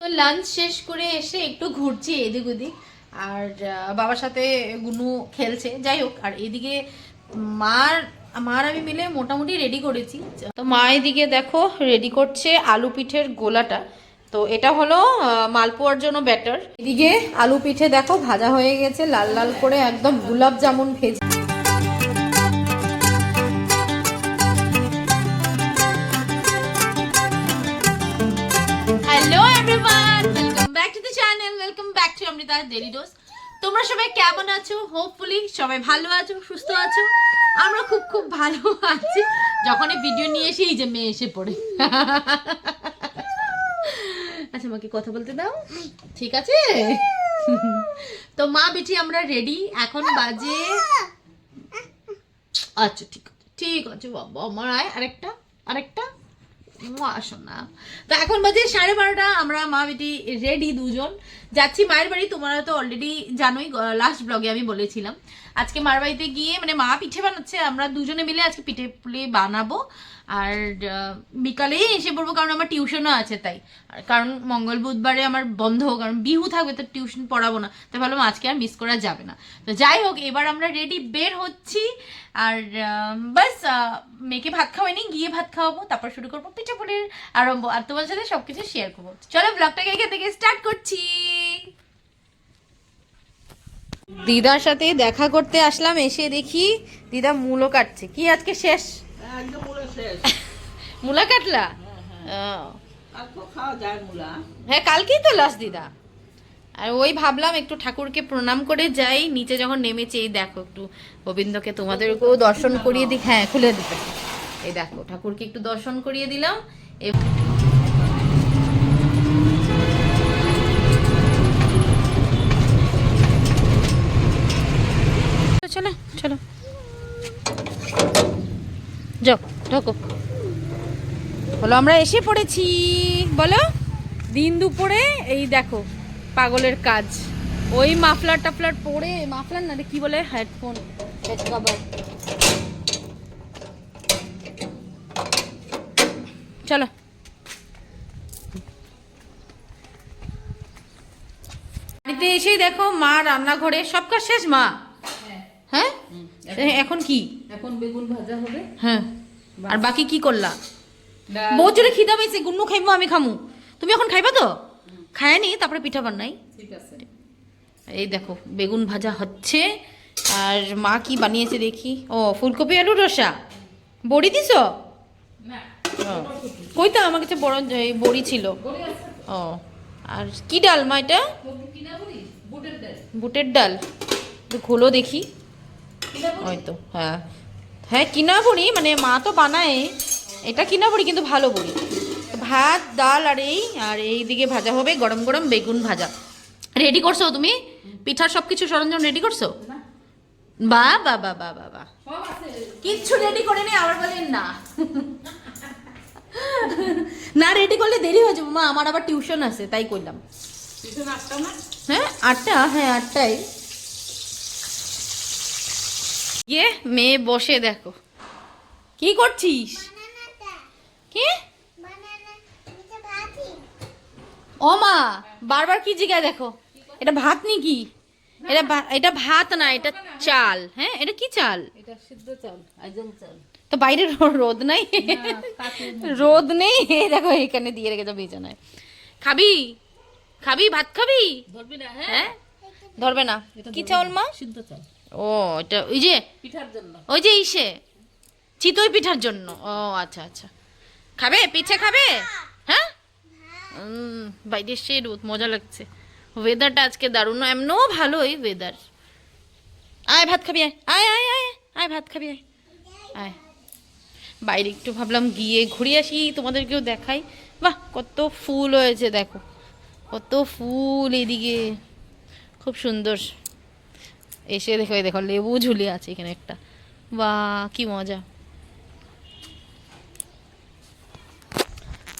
তো লাঞ্চ শেষ করে এসে একটু ঘুরছি এদিক ওদিক, আর বাবার সাথে গুনু খেলছে। যাই হোক, আর এদিকে মার মার আমি মিলে মোটামুটি রেডি করেছি। তো মা এদিকে দেখো রেডি করছে আলু পিঠের গোলাটা। তো এটা হলো মালপোয়ার জন্য ব্যাটার। এদিকে আলু পিঠে দেখো ভাজা হয়ে গেছে লাল লাল করে, একদম গোলাপ জামুন ভেজে। Hello everyone, welcome back to the channel, welcome back to Amrita daily dose. তোমরা সবাই কেমন আছো? হোপফুলি সবাই ভালো আছো, সুস্থ আছো। আমরা খুব খুব ভালো আছি। যখন এই ভিডিও নিয়ে এসে এই যে মেয়ে এসে পড়ে। আচ্ছা, আমাকে কথা বলতে দাও, ঠিক আছে? তো মা বেটি আমরা রেডি, এখন বাজে, আচ্ছা ঠিক আছে ঠিক আছে বাবা আমার, আরেকটা আরেকটা আসো না। তো এখন বাজে 12:30, আমরা মা বেটি রেডি, দুজন যাচ্ছি মায়ের বাড়ি। তোমরা তো অলরেডি জানোই, লাস্ট ব্লগে আমি বলেছিলাম। আজকে মার বাড়িতে গিয়ে মানে মা পিঠে বানাচ্ছে, আমরা দুজনে মিলে আজকে পিঠে পুলি বানাবো। আর বিকালেই এসে পড়বো, কারণ আমার টিউশনও আছে তাই। আর কারণ মঙ্গল বুধবারে আমার বন্ধ, কারণ বিহু থাকবে, তো টিউশন পড়াবো না, তাই ভাবলাম আজকে আর মিস করা যাবে না। তো যাই হোক, এবার আমরা রেডি বের হচ্ছি। আর বাস মেয়েকে ভাত খাওয়াইনি, গিয়ে ভাত খাওয়াবো, তারপর শুরু করবো পিঠে পুলির আরম্ভ। আর তোমার সাথে সবকিছু শেয়ার করবো। চলো ব্লগটাকে এখান থেকে স্টার্ট করছি। দিদার সাথে দেখা করতে আসলাম, এসে দেখি দিদা মূলো কাটছে। কি আজকে শেষ? মূলা কাটলা? হ্যাঁ, কালকেই তো লাস্ট দিদা। আর ওই ভাবলাম একটু ঠাকুরকে প্রণাম করে যাই। নিচে যখন নেমেছে, এই দেখো একটু গোবিন্দকে তোমাদেরকেও দর্শন করিয়ে দিই। হ্যাঁ, খুলে দিতে। এই দেখো ঠাকুরকে একটু দর্শন করিয়ে দিলাম। চলো চলো যাও, ঢোকো। বলো, আমরা এসে পড়েছি। বলো, দিন দুপুরে এই দেখো পাগলের কাজ। ওই মাফলার টাফলার পরে, মাফলার না কি বলে, হেডফোন কভার। চলো বাড়িতে এসেই দেখো মা রান্নাঘরে সব কাজ শেষ। মা হ্যাঁ, এখন কি? এখন বেগুন ভাজা হবে। হ্যাঁ, আর বাকি কি করলা? বহুত জোরে খিদা পাইছে, গুন্নু খাইবো, আমি খামু। তুমি এখন খাইবা তো? খায়নি, তারপরে পিঠা বানাই। ঠিক আছে। এই দেখো বেগুন ভাজা হচ্ছে। আর মা কি বানিয়েছে দেখি। ও, ফুলকপি আলু রসা। বড়ি দিছো? না, কই তো আমার কাছে বড় বড়ি ছিল। ও, আর কি ডাল মা এটা? বুটের ডাল। বুটের ডাল। একটু খোলো দেখি। ওই তো, হ্যাঁ হ্যাঁ, কিনা বড়ি, মানে মা তো বানায়। এটা কিনা বড়ি, কিন্তু ভালো বড়ি। ভাত ডাল আর এই দিকে ভাজা হবে গরম গরম বেগুন ভাজা। রেডি করছো তুমি? পিঠার সবকিছু সরঞ্জাম রেডি করছো? বা বা বা বা বা বা, কিচ্ছু রেডি করে নি, আবার বলেন না। না, রেডি করলে দেরি হয়ে যাবে মা, আমার আবার টিউশন আছে, তাই করলাম। হ্যাঁ 8টা, হ্যাঁ 8টায়। ইয়ে, মেয়ে বসে দেখো কি করছিস? কি? ও মা, বারবার কি জিজ্ঞাসা? দেখো এটা ভাত নাকি? এটা ভাত না, এটা চাল। হ্যাঁ, এটা কি চাল? এটা সিদ্ধ চাল, আইজল চাল। তো বাইরে রোদ নাই, রোদ নেই। দেখো এখানে দিয়ে রেখেছো বিছানায়। খাবি খাবি ভাত খাবি? ধরবি না? হ্যাঁ, ধরবে না। কি চাউল মা? সিদ্ধ চাল। ও, এটা ওই যে পিঠার জন্য। ওই যে ইসে চিতই পিঠার জন্য। ও আচ্ছা আচ্ছা, খাবে পিঠে খাবে? হ্যাঁ, বাইরে সে রোদ, মজা লাগছে। ওয়েদারটা আজকে দারুণ, এমনও ভালোই ওয়েদার। আয় ভাত খাবি, আয় আয় আয় আয় আয়, ভাত খাবি, আয় আয়। বাইরে একটু ভাবলাম গিয়ে ঘুরে আসি, তোমাদেরকেও দেখাই। বাহ, কত ফুল হয়েছে দেখো, কত ফুল এদিকে, খুব সুন্দর। এসে দেখো, এই দেখো লেবু ঝুলে আছে এখানে একটা। বাহ, কি মজা।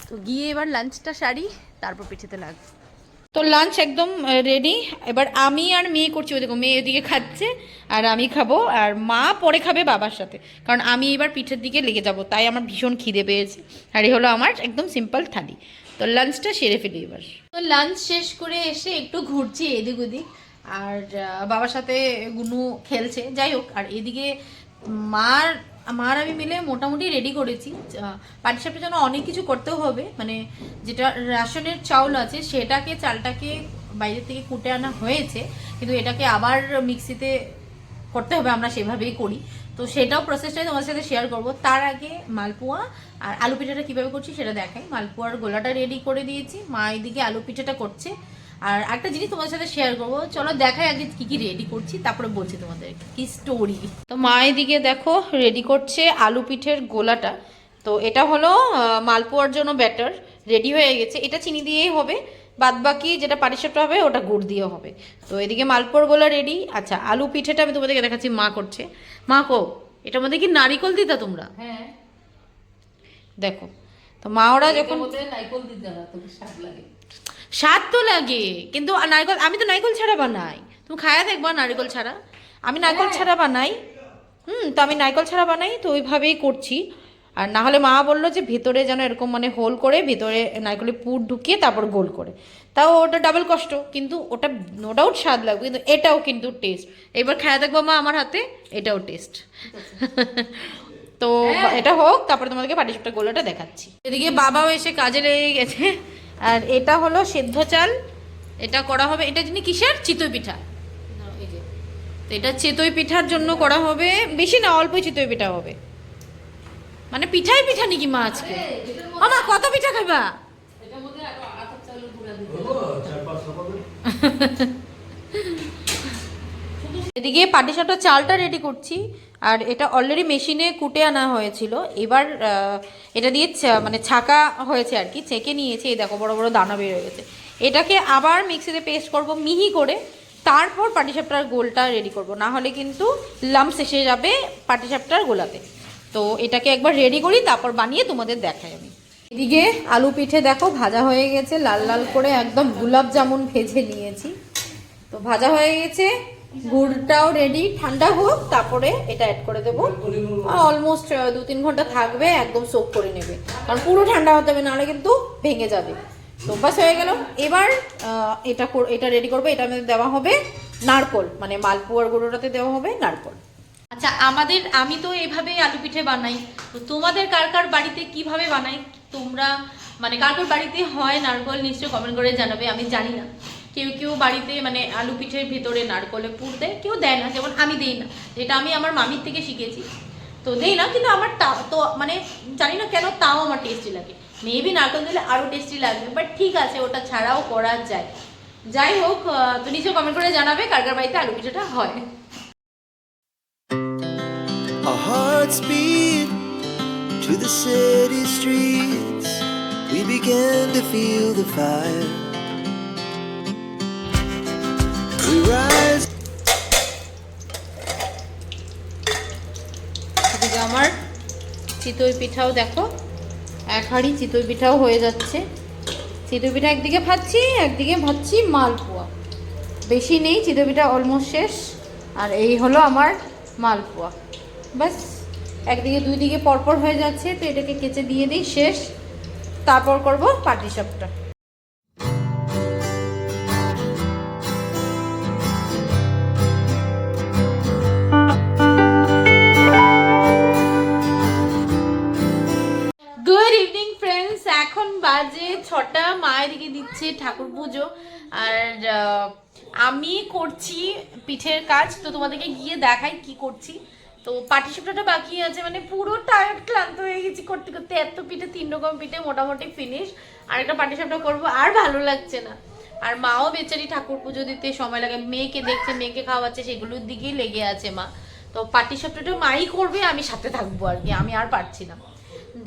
তো গিয়ে এবার লাঞ্চটা সারি, তারপর পিঠেতে লাগবে। তো লাঞ্চ একদম রেডি। এবার আমি আর মেয়ে করছি। ওই দেখো মেয়ে ওদিকে খাচ্ছে, আর আমি খাবো, আর মা পরে খাবে বাবার সাথে, কারণ আমি এবার পিঠের দিকে লেগে যাব, তাই আমার ভীষণ খিদে পেয়েছে। আর এই হলো আমার একদম সিম্পল থালি। তো লাঞ্চটা সেরে ফেলি এবার। তো লাঞ্চ শেষ করে এসে একটু ঘুরছি এদিক ওদিক, আর বাবার সাথে গুনু খেলছে, যাই হোক। আর এদিকে মার মার আমি মিলে মোটামুটি রেডি করেছি। পাটিসাপটার জন্য অনেক কিছু করতেও হবে, মানে যেটা রেশনের চাউল আছে সেটাকে চালটাকে বাইরে থেকে কুটে আনা হয়েছে, কিন্তু এটাকে আবার মিক্সিতে করতে হবে, আমরা সেভাবেই করি। তো সেটাও প্রসেসটাই তোমাদের সাথে শেয়ার করব। তার আগে মালপোয়া আর আলু পিঠাটা কীভাবে করছি সেটা দেখাই। মালপোয়ার গোলাটা রেডি করে দিয়েছি, মা এদিকে আলু পিঠাটা করছে। আর একটা জিনিস তোমাদের সাথে শেয়ার করবো, চলো দেখাই আগে কি কি রেডি করছি, তারপরে বলছি তোমাদের কি স্টোরি। তো মা এদিকে দেখো রেডি করছে আলু পিঠের গোলাটা। তো এটা হলো মালপোয়ার জন্য ব্যাটার রেডি হয়ে গেছে, এটা চিনি দিয়েই হবে, বাদ বাকি যেটা পাটিসাপটা হবে ওটা গুড় দিয়ে হবে। তো এদিকে মালপোয়ার গোলা রেডি। আচ্ছা, আলু পিঠেটা আমি তোমাদেরকে দেখাচ্ছি মা করছে। মা কো, এটার মধ্যে কি নারিকল দিতা তোমরা? হ্যাঁ, দেখো তো মা ওরা যখন নারকেল দিতে না, তবে স্বাদ লাগে। স্বাদ তো লাগে, কিন্তু নারকেল, আমি তো নারকেল ছাড়া বানাই, তুমি খায়া দেখবা নারকেল ছাড়া। আমি নারকেল ছাড়া বানাই, তো আমি নারকেল ছাড়া বানাই, তো ওইভাবেই করছি। আর না হলে মা বললো যে ভেতরে যেন এরকম মানে হোল করে ভেতরে নারকেলের পুর ঢুকিয়ে তারপর গোল করে, তাও ওটা ডাবল কষ্ট, কিন্তু ওটা নো ডাউট স্বাদ লাগবে, কিন্তু এটাও কিন্তু টেস্ট। এবার খায়া দেখবো মা আমার হাতে, এটাও টেস্ট। তো এটা হোক, তারপরে তোমাদেরকে পাটিসাপটা গোলাটা দেখাচ্ছি। এদিকে বাবাও এসে কাজে লেগে গেছে। আর এটা হলো সেদ্ধ চাল, এটা করা হবে, এটা যিনি কিসের চিতই পিঠা, তো এটা চিতই পিঠার জন্য করা হবে, বেশি না অল্পই চিতই পিঠা হবে, মানে পিঠাই পিঠা নাকি মা আজকে? মামা কত পিঠা খাইবা? এটার মধ্যে আরো আতপ চালের গুঁড়া দিতে এদিকে পাটিসাপটা চালটা রেডি করছি, আর এটা অলরেডি মেশিনে কুটে আনা হয়েছিল, এবার এটা দিয়ে মানে ছাকা হয়েছে আর কি, ছেঁকে নিয়েছে, এই দেখো বড় বড় দানা বের হয়ে গেছে। এটাকে আবার মিক্সিতে পেস্ট করব মিহি করে, তারপর পাটিসাপটার গোলটা রেডি করব, না হলে কিন্তু লাম্পস এসে যাবে পাটিসাপটার গোলাতে। তো এটাকে একবার রেডি করি, তারপর বানিয়ে তোমাদের দেখাই আমি। এদিকে আলু পিঠে দেখো ভাজা হয়ে গেছে, লাল লাল করে একদম গোলাপ জামুন ভেজে নিয়েছি, তো ভাজা হয়ে গেছে। গুড়টাও রেডি, ঠান্ডা হোক তারপরে এটা অ্যাড করে দেবো। অলমোস্ট 2-3 ঘন্টা থাকবে, একদম সোক করে নেবে, কারণ পুরো ঠান্ডা হতে হবে, নাহলে কিন্তু ভেঙে যাবে। তো বাস হয়ে গেল। এবার এটা রেডি করবো, এটার মধ্যে দেওয়া হবে নারকল, মানে মালপোয়ার গুঁড়োটাতে দেওয়া হবে নারকল। আচ্ছা, আমি তো এইভাবে আলু পিঠে বানাই, তো তোমাদের কার কার বাড়িতে কিভাবে বানাই তোমরা, মানে কার কার বাড়িতে হয় নারকল, নিশ্চয়ই কমেন্ট করে জানাবে। আমি জানি না, কেউ কেউ বাড়িতে মানে আলু পিঠের ভিতরে নারকলের পুর দেয়, কেউ দেয় না, যেমন আমি দেই না, যেটা আমি আমার মামির থেকে শিখেছি, তো দেই না। কিন্তু আমার তো মানে জানি না কেন, তাও আমার টেস্টি লাগে। মেবি নারকল দিলে আরও টেস্টি লাগবে, বাট ঠিক আছে, ওটা ছাড়াও করা যায়। যাই হোক, তো নিশ্চয়ই কমেন্ট করে জানাবে কার কার বাড়িতে আলু পিঠাটা হয়। Our hearts beat to the city streets. We began to feel the fire. We rise. এদিকে আমার চিতই পিঠাও দেখো, এক হাঁড়ি চিতই পিঠাও হয়ে যাচ্ছে। চিতই পিঠা একদিকে ভাজছি, একদিকে ভাজছি মালপোয়া, বেশি নেই, চিতই পিঠা অলমোস্ট শেষ। আর এই হলো আমার মালপোয়া, বাস একদিকে দুই দিকে পরপর হয়ে যাচ্ছে, তো এটাকে কেচে দিয়ে দিই, শেষ। তারপর করব পাটিসাপটা। গুড ইভিনিং ফ্রেন্ডস, এখন বাজে 6টা, মায়ের দিকে দিচ্ছে ঠাকুর পুজো, আর আমি করছি পিঠের কাজ। তো তোমাদেরকে গিয়ে দেখাই কি করছি। তো পাটিসাপটাটা বাকি আছে, মানে পুরো টায়ার্ড ক্লান্ত হয়ে গেছি করতে করতে, এত পিঠে, 3 রকম পিঠে মোটামুটি ফিনিশ, আর একটা পাটিসাপটা করবো, আর ভালো লাগছে না। আর মাও বেচারি ঠাকুর পুজো দিতে সময় লাগে, মেয়েকে দেখছে, মেয়েকে খাওয়াচ্ছে, সেগুলোর দিকেই লেগে আছে মা। তো পাটিসাপটাটা মাই করবে, আমি সাথে থাকবো আর কি, আমি আর পারছি না।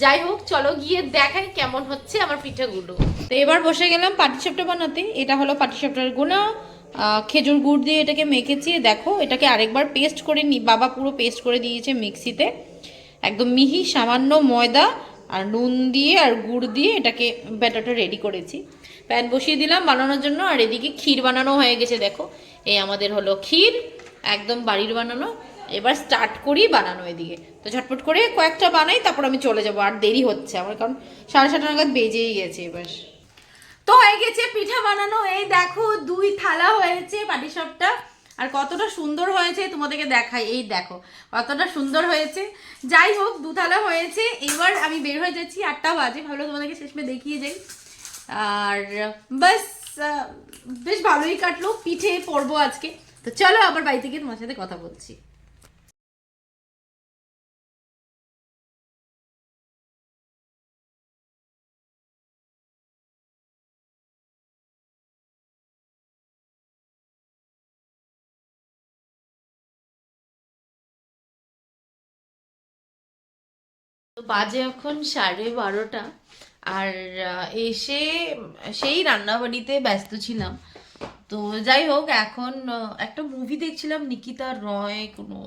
যাই হোক, চলো গিয়ে দেখাই কেমন হচ্ছে আমার পিঠাগুলো। তো এবার বসে গেলাম পাটিসাপটা বানাতে। এটা হলো পাটিসাপটার গুঁড়া, খেজুর গুড় দিয়ে এটাকে মেখেছি। দেখো, এটাকে আরেকবার পেস্ট করে বাবা পুরো পেস্ট করে দিয়েছে মিক্সিতে, একদম মিহি, সামান্য ময়দা আর নুন দিয়ে আর গুড় দিয়ে এটাকে ব্যাটারটা রেডি করেছি। প্যান বসিয়ে দিলাম বানানোর জন্য, আর এদিকে ক্ষীর বানানো হয়ে গেছে। দেখো, এই আমাদের হলো ক্ষীর, একদম বাড়ির বানানো। এবার স্টার্ট করি বানানো এদিকে। তো ঝটপট করে কয়েকটা বানাই, তারপর আমি চলে যাবো, আর দেরি হচ্ছে আমার, কারণ 7:30 নাগাদ বেজেই গেছে এবার। তো হয়ে গেছে পিঠা বানানো, এই দেখো 2 থালা হয়েছে পাটিসাপটা। আর কতটা সুন্দর হয়েছে তোমাদেরকে দেখাই, এই দেখো কতটা সুন্দর হয়েছে। যাই হোক 2 থালা হয়েছে, এবার আমি বের হয়ে যাচ্ছি, 8টা বাজে, ভালো তোমাদেরকে শেষমে দেখিয়ে যাই। আর বাস বেশ ভালোই কাটলো, পিঠে পড়বো আজকে। তো চলো আবার বাড়ি থেকে তোমার সাথে কথা বলছি। তো বাজে এখন 12:30, আর এসে সেই রান্নাবাড়িতে ব্যস্ত ছিলাম। তো যাই হোক এখন একটা মুভি দেখছিলাম, নিকিতা রয় কোনো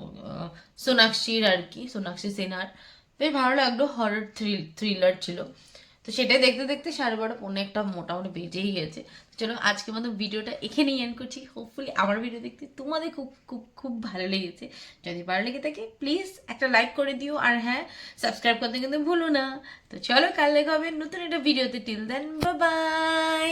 সোনাক্ষীর আর কি, সোনাক্ষী সিনহার, বেশ ভালো লাগলো, হরর থ্রিলার ছিল। তো সেটাই দেখতে দেখতে 12:30 পৌনে একটা মোটামুটি বেজেই গেছে। চলো আজকে মতো ভিডিওটা এখানেই এন্ড করছি। হোপফুলি আমার ভিডিও দেখতে তোমাদের খুব খুব খুব ভালো লেগেছে। যদি ভালো লেগে থাকে প্লিজ একটা লাইক করে দিও, আর হ্যাঁ সাবস্ক্রাইব করতে কিন্তু ভুলো না। তো চলো কাল দেখা হবে নতুন একটা ভিডিওতে, টিল দেন বাই বাই।